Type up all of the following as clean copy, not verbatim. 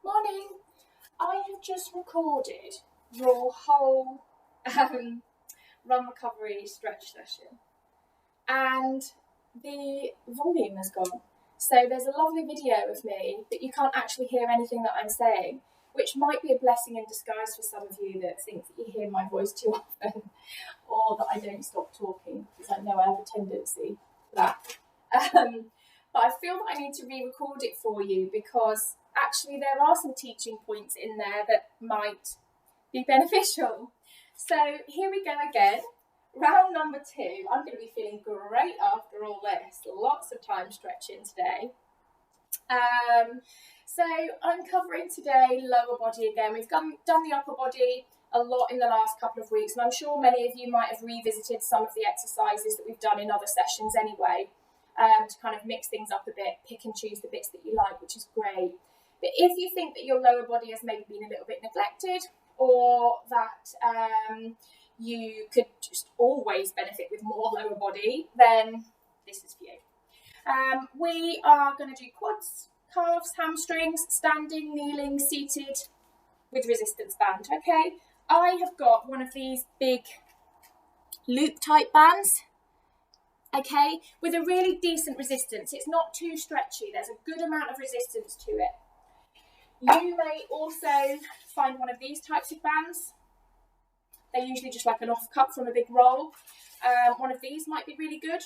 Morning. I have just recorded your whole run recovery stretch session and the volume has gone. So there's a lovely video of me, but you can't actually hear anything that I'm saying, which might be a blessing in disguise for some of you that think that you hear my voice too often or that I don't stop talking, because I know I have a tendency for that. But I feel that I need to re-record it for you because actually there are some teaching points in there that might be beneficial. So here we go again. Round number 2. I'm going to be feeling great after all this. Lots of time stretching today. So I'm covering today lower body again. We've done the upper body a lot in the last couple of weeks, and I'm sure many of you might have revisited some of the exercises that we've done in other sessions anyway, to kind of mix things up a bit, pick and choose the bits that you like, which is great. But if you think that your lower body has maybe been a little bit neglected, or that you could just always benefit with more lower body, then this is for you. We are going to do quads, calves, hamstrings, standing, kneeling, seated with resistance band. Okay, I have got one of these big loop type bands, okay, with a really decent resistance. It's not too stretchy. There's a good amount of resistance to it. You may also find one of these types of bands. They're usually just like an off-cut from a big roll. One of these might be really good.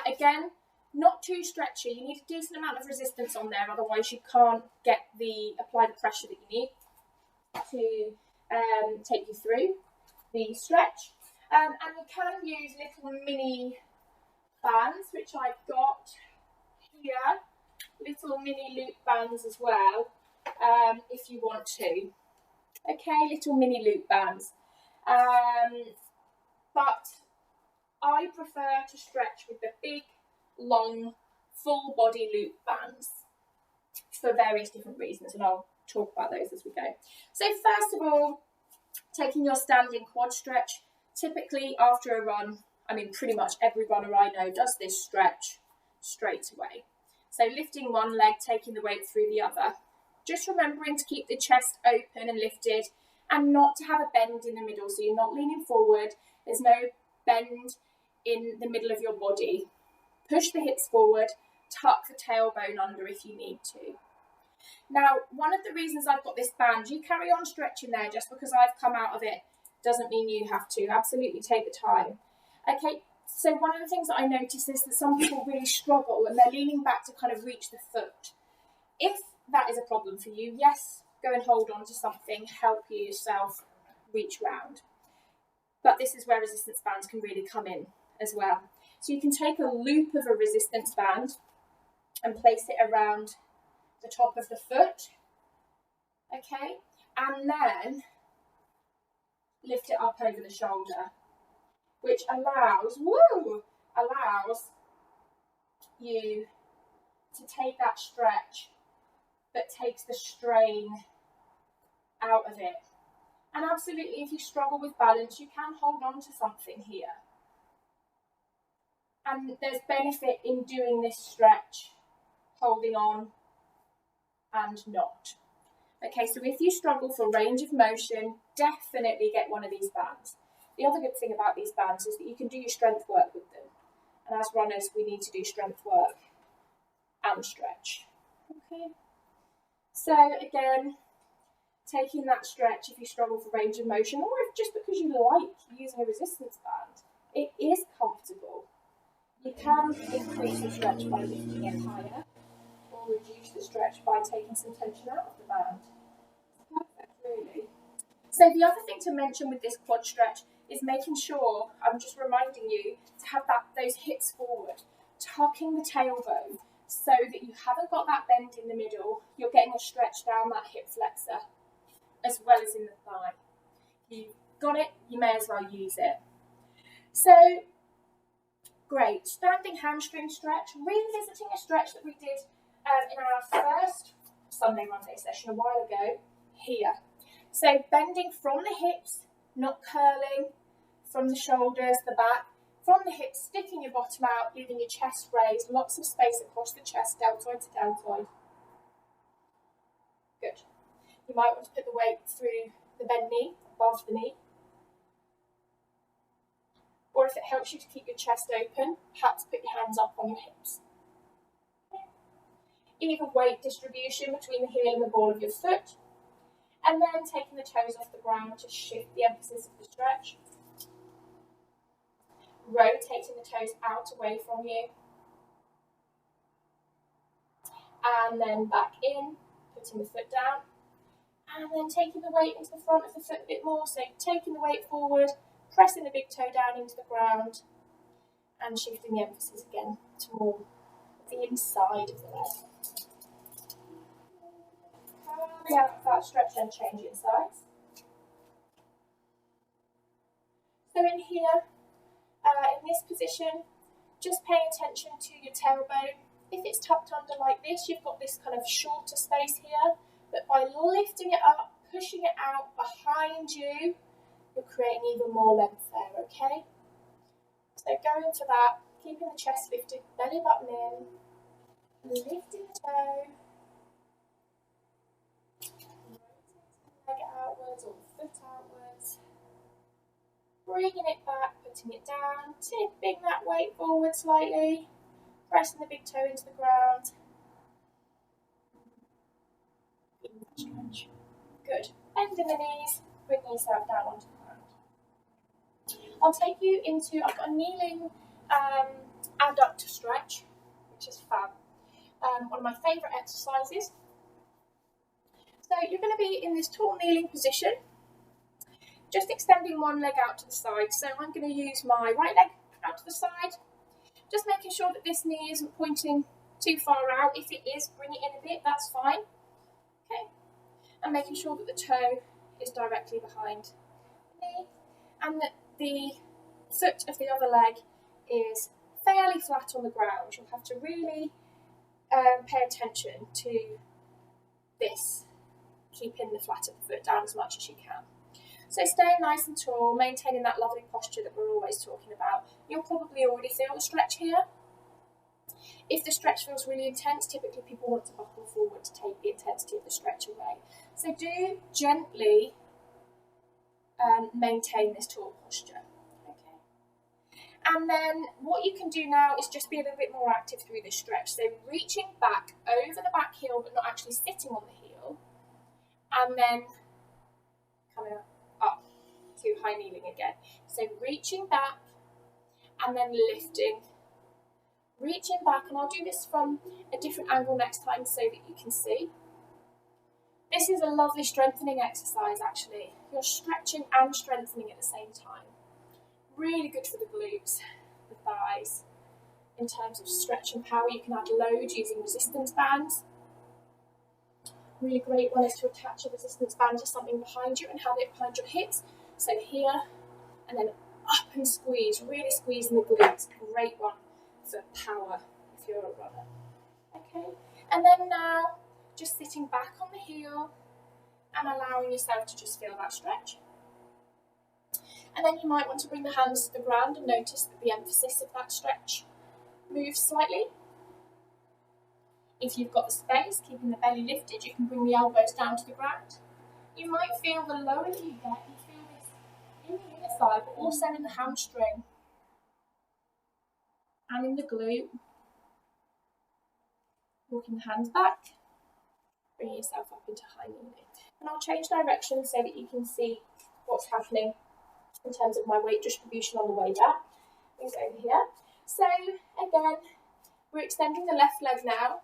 Again, not too stretchy. You need a decent amount of resistance on there, otherwise you can't apply the pressure that you need to take you through the stretch. And you can use little mini bands, which I've got here, little mini loop bands as well, if you want to. Okay, little mini loop bands. But I prefer to stretch with the big, long, full body loop bands for various different reasons, and I'll talk about those as we go. So first of all, taking your standing quad stretch. Typically after a run, I mean pretty much every runner I know does this stretch straight away. So lifting one leg, taking the weight through the other. Just remembering to keep the chest open and lifted and not to have a bend in the middle. So you're not leaning forward. There's no bend in the middle of your body. Push the hips forward, tuck the tailbone under if you need to. Now, one of the reasons I've got this band, you carry on stretching there just because I've come out of it doesn't mean you have to. Absolutely take the time. Okay, so one of the things that I notice is that some people really struggle and they're leaning back to kind of reach the foot. If that is a problem for you, yes, go and hold on to something, help you yourself reach round. But this is where resistance bands can really come in as well. So you can take a loop of a resistance band and place it around the top of the foot, okay, and then lift it up over the shoulder, which allows you to take that stretch, but takes the strain out of it. And absolutely, if you struggle with balance, you can hold on to something here. And there's benefit in doing this stretch, holding on and not. Okay, so if you struggle for range of motion, definitely get one of these bands. The other good thing about these bands is that you can do your strength work with them. And as runners, we need to do strength work and stretch. Okay. So again, taking that stretch if you struggle for range of motion, or if just because you like using a resistance band, it is comfortable. You can increase the stretch by lifting it higher, or reduce the stretch by taking some tension out of the band. Perfect, really. So the other thing to mention with this quad stretch is making sure, I'm just reminding you, to have those hips forward, tucking the tailbone so that you haven't got that bend in the middle, you're getting a stretch down that hip flexor as well as in the thigh. If you've got it, you may as well use it. So, great, standing hamstring stretch, revisiting a stretch that we did in our first Sunday Monday session a while ago, here. So bending from the hips, not curling, from the shoulders, the back, from the hips, sticking your bottom out, leaving your chest raised, lots of space across the chest, deltoid to deltoid. Good. You might want to put the weight through the bent knee, above the knee. Or if it helps you to keep your chest open, perhaps put your hands up on your hips. Even weight distribution between the heel and the ball of your foot. And then taking the toes off the ground to shift the emphasis of the stretch. Rotating the toes out away from you. And then back in, putting the foot down. And then taking the weight into the front of the foot a bit more. So taking the weight forward, pressing the big toe down into the ground, and shifting the emphasis again to more the inside of the leg. Carry out that stretch and change it sides. So in here, in this position, just pay attention to your tailbone. If it's tucked under like this, you've got this kind of shorter space here, but by lifting it up, pushing it out behind you, you're creating even more length there, okay? So go into that, keeping the chest lifted, belly button in, lifting the toe, rotating the leg outwards or the foot outwards, bringing it back, putting it down, tipping that weight forward slightly, pressing the big toe into the ground. Stretch. Good. Bending the knees, bring yourself down onto the ground. I'll take you into, I've got a kneeling adductor stretch, which is fab. One of my favourite exercises. So you're going to be in this tall kneeling position, just extending one leg out to the side. So I'm going to use my right leg out to the side, just making sure that this knee isn't pointing too far out. If it is, bring it in a bit, that's fine. Okay. And making sure that the toe is directly behind the knee and that the foot of the other leg is fairly flat on the ground. You'll have to really pay attention to this, keeping the flat of the foot down as much as you can. So staying nice and tall, maintaining that lovely posture that we're always talking about. You'll probably already feel the stretch here. If the stretch feels really intense, typically people want to buckle forward to take the intensity of the stretch away. So do gently maintain this tall posture. Okay. And then what you can do now is just be a little bit more active through this stretch. So reaching back over the back heel, but not actually sitting on the heel. And then coming up to high kneeling again. So reaching back and then lifting. Reaching back, and I'll do this from a different angle next time so that you can see. This is a lovely strengthening exercise actually. You're stretching and strengthening at the same time. Really good for the glutes, the thighs. In terms of stretch and power, you can add load using resistance bands. Really great one is to attach a resistance band to something behind you and have it behind your hips. So here, and then up and squeeze, really squeezing the glutes. Great one for power if you're a runner. Okay, and then now just sitting back on the heel and allowing yourself to just feel that stretch. And then you might want to bring the hands to the ground and notice that the emphasis of that stretch moves slightly. If you've got the space, keeping the belly lifted, you can bring the elbows down to the ground. You might feel the lower that you get, you feel this in the inner thigh, but also in the hamstring and in the glute. Walking the hands back, bring yourself up into high kneeling. And I'll change direction so that you can see what's happening in terms of my weight distribution on the way back. Move over here. So again, we're extending the left leg now.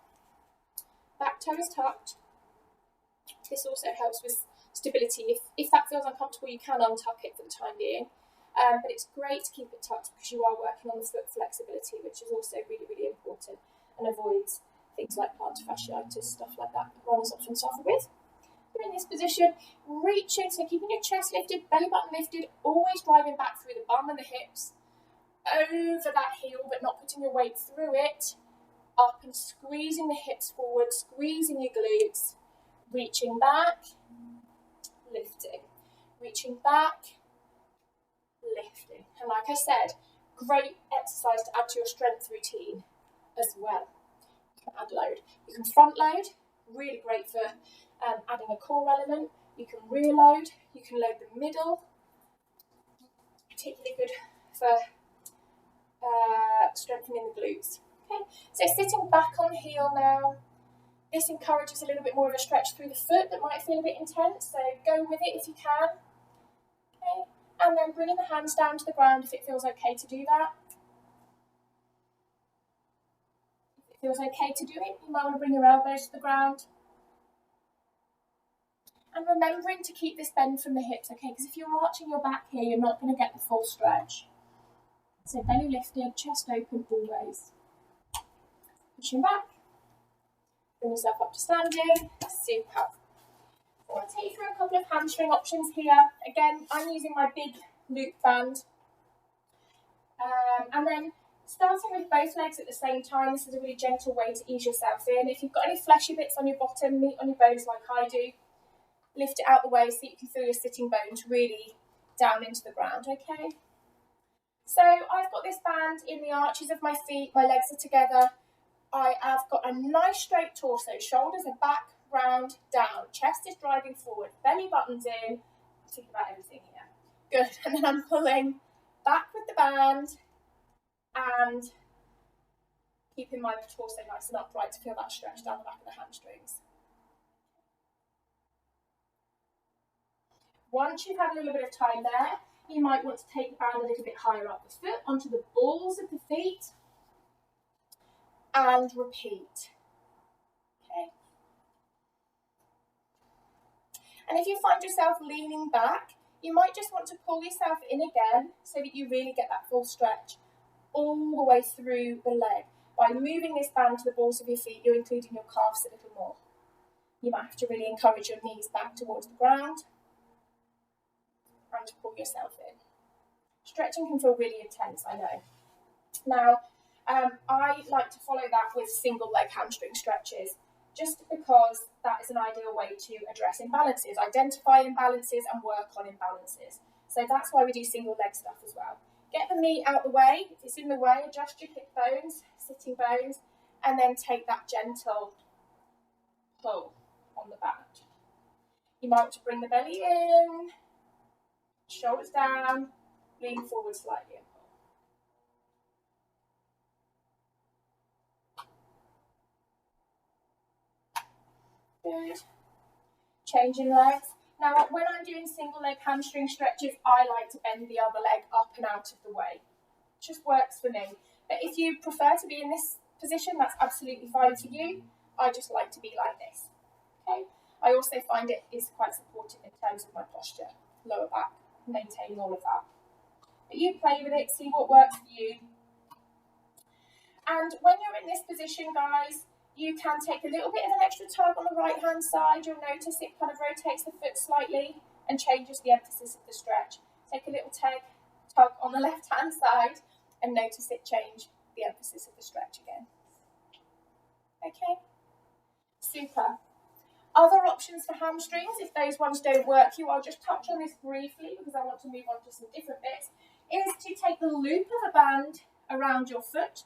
Back toe is tucked. This also helps with stability. If that feels uncomfortable, you can untuck it for the time being. But it's great to keep it tucked because you are working on the foot flexibility, which is also really, really important and avoids things like plantar fasciitis, stuff like that runners often suffer with. You're in this position, reaching, so keeping your chest lifted, belly button lifted, always driving back through the bum and the hips, over that heel, but not putting your weight through it, up and squeezing the hips forward, squeezing your glutes, reaching back, lifting, reaching back, lifting. And like I said, great exercise to add to your strength routine as well. You can add load. You can front load Really great for adding a core element. You can rear load, you can load the middle. Particularly good for strengthening the glutes. Okay, so sitting back on heel now. This encourages a little bit more of a stretch through the foot that might feel a bit intense, so go with it if you can. Okay, and then bringing the hands down to the ground if it feels okay to do that. If it feels okay to do it, you might want to bring your elbows to the ground. And remembering to keep this bend from the hips, okay, because if you're arching your back here, you're not going to get the full stretch. So belly lifted, chest open always. Pushing back. Bring yourself up to standing. Super. I want to take you through a couple of hamstring options here. Again, I'm using my big loop band. And then starting with both legs at the same time, this is a really gentle way to ease yourself in. If you've got any fleshy bits on your bottom, meat on your bones like I do, lift it out the way so you can feel your sitting bones really down into the ground, okay? So I've got this band in the arches of my feet, my legs are together. I have got a nice straight torso, shoulders are back, round, down, chest is driving forward, belly buttons in. I'm thinking about everything here. Good, and then I'm pulling back with the band and keeping my torso nice and upright to feel that stretch down the back of the hamstrings. Once you've had a little bit of time there, you might want to take the band a little bit higher up the foot, onto the balls of the feet, and repeat. Okay. And if you find yourself leaning back, you might just want to pull yourself in again so that you really get that full stretch all the way through the leg. By moving this band to the balls of your feet, you're including your calves a little more. You might have to really encourage your knees back towards the ground and pull yourself in. Stretching can feel really intense, I know. Now, I like to follow that with single leg hamstring stretches, just because that is an ideal way to address imbalances, identify imbalances and work on imbalances. So that's why we do single leg stuff as well. Get the knee out the way. If it's in the way, adjust your hip bones, sitting bones, and then take that gentle pull on the band. You might want to bring the belly in, shoulders down, lean forward slightly and pull. Good. Changing legs. Now, when I'm doing single leg hamstring stretches, I like to bend the other leg up and out of the way. It just works for me. But if you prefer to be in this position, that's absolutely fine for you. I just like to be like this. Okay. I also find it is quite supportive in terms of my posture, lower back, maintaining all of that. But you play with it, see what works for you. And when you're in this position, guys, you can take a little bit of an extra tug on the right hand side. You'll notice it kind of rotates the foot slightly and changes the emphasis of the stretch. Take a little tug on the left hand side and notice it change the emphasis of the stretch again. Okay, super. Other options for hamstrings, if those ones don't work for you, I'll just touch on this briefly because I want to move on to some different bits, is to take the loop of a band around your foot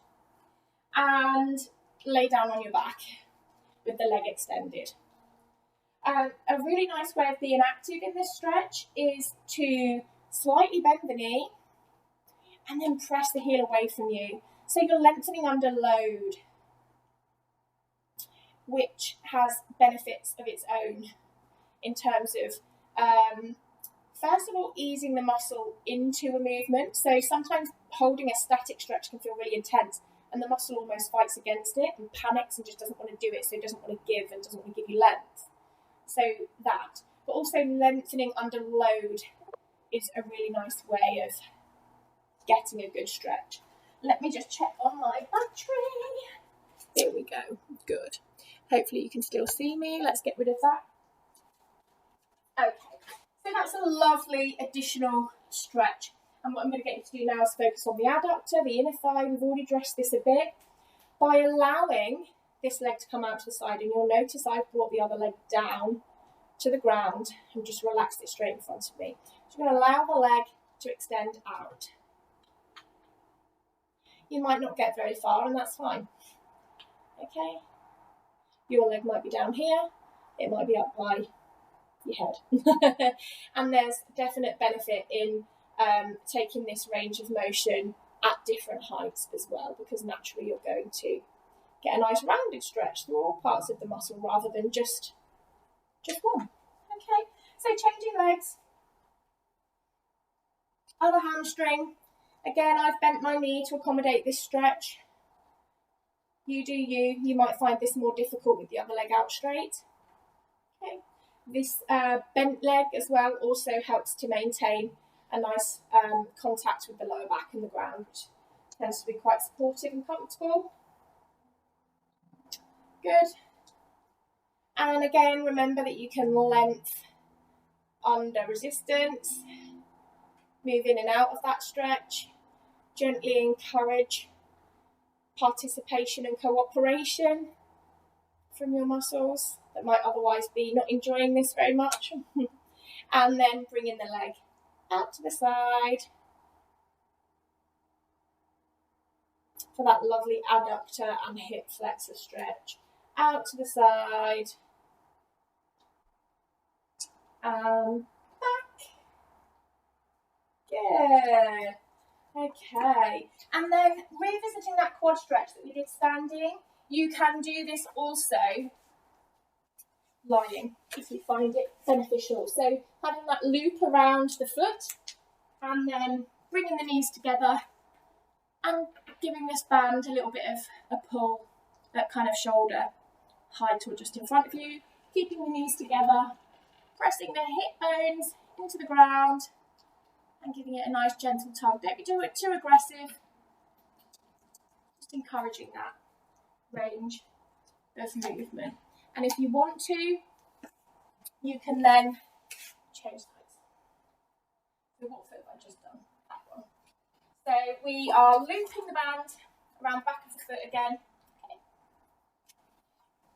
and lay down on your back with the leg extended. A really nice way of being active in this stretch is to slightly bend the knee and then press the heel away from you. So you're lengthening under load, which has benefits of its own in terms of, first of all, easing the muscle into a movement. So sometimes holding a static stretch can feel really intense, and the muscle almost fights against it and panics and just doesn't want to do it, so it doesn't want to give and doesn't want to give you length. So that, but also lengthening under load is a really nice way of getting a good stretch. Let me just check on my battery. Here we go. Good. Hopefully you can still see me. Let's get rid of that. Okay, so that's a lovely additional stretch. And what I'm going to get you to do now is focus on the adductor, the inner thigh. We've already dressed this a bit. By allowing this leg to come out to the side, and you'll notice I've brought the other leg down to the ground and just relaxed it straight in front of me. So I'm going to allow the leg to extend out. You might not get very far, and that's fine. Okay. Your leg might be down here, it might be up by your head. And there's definite benefit in taking this range of motion at different heights as well, because naturally you're going to get a nice rounded stretch through all parts of the muscle rather than just one. Okay, so changing legs. Other hamstring. Again, I've bent my knee to accommodate this stretch. You do you. You might find this more difficult with the other leg out straight. Okay. This bent leg as well also helps to maintain a nice contact with the lower back and the ground, which tends to be quite supportive and comfortable. Good. And again, remember that you can length under resistance, move in and out of that stretch, gently encourage participation and cooperation from your muscles that might otherwise be not enjoying this very much. And then bringing the leg out to the side for that lovely adductor and hip flexor stretch. Out to the side and back. Good. Okay. And then revisiting that quad stretch that we did standing, you can do this also lying if you find it beneficial. So having that loop around the foot and then bringing the knees together and giving this band a little bit of a pull at kind of shoulder height or just in front of you, keeping the knees together, pressing the hip bones into the ground and giving it a nice gentle tug. Don't do it too aggressive, just encouraging that range of movement. And if you want to, you can then change sides. So what foot have I just done? That one. So we are looping the band around the back of the foot again.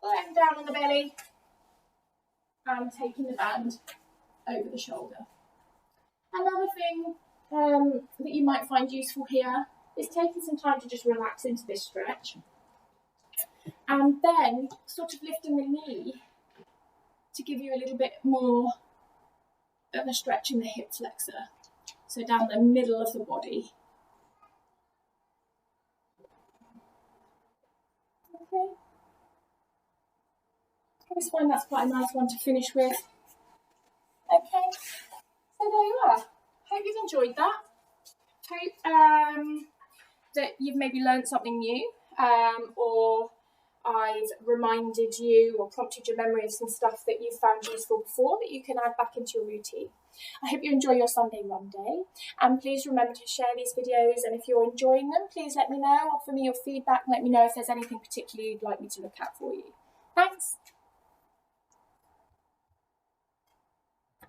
Laying down on the belly and taking the band over the shoulder. Another thing that you might find useful here is taking some time to just relax into this stretch and then sort of lifting the knee to give you a little bit more of a stretch in the hip flexor, so down the middle of the body. Okay. I always find that's quite a nice one to finish with. Okay, so there you are. Hope you've enjoyed that. Hope that you've maybe learned something new, or I've reminded you or prompted your memory of some stuff that you've found useful before that you can add back into your routine. I hope you enjoy your Sunday run day, and please remember to share these videos, and if you're enjoying them, please let me know, offer me your feedback, and let me know if there's anything particular you'd like me to look at for you. Thanks.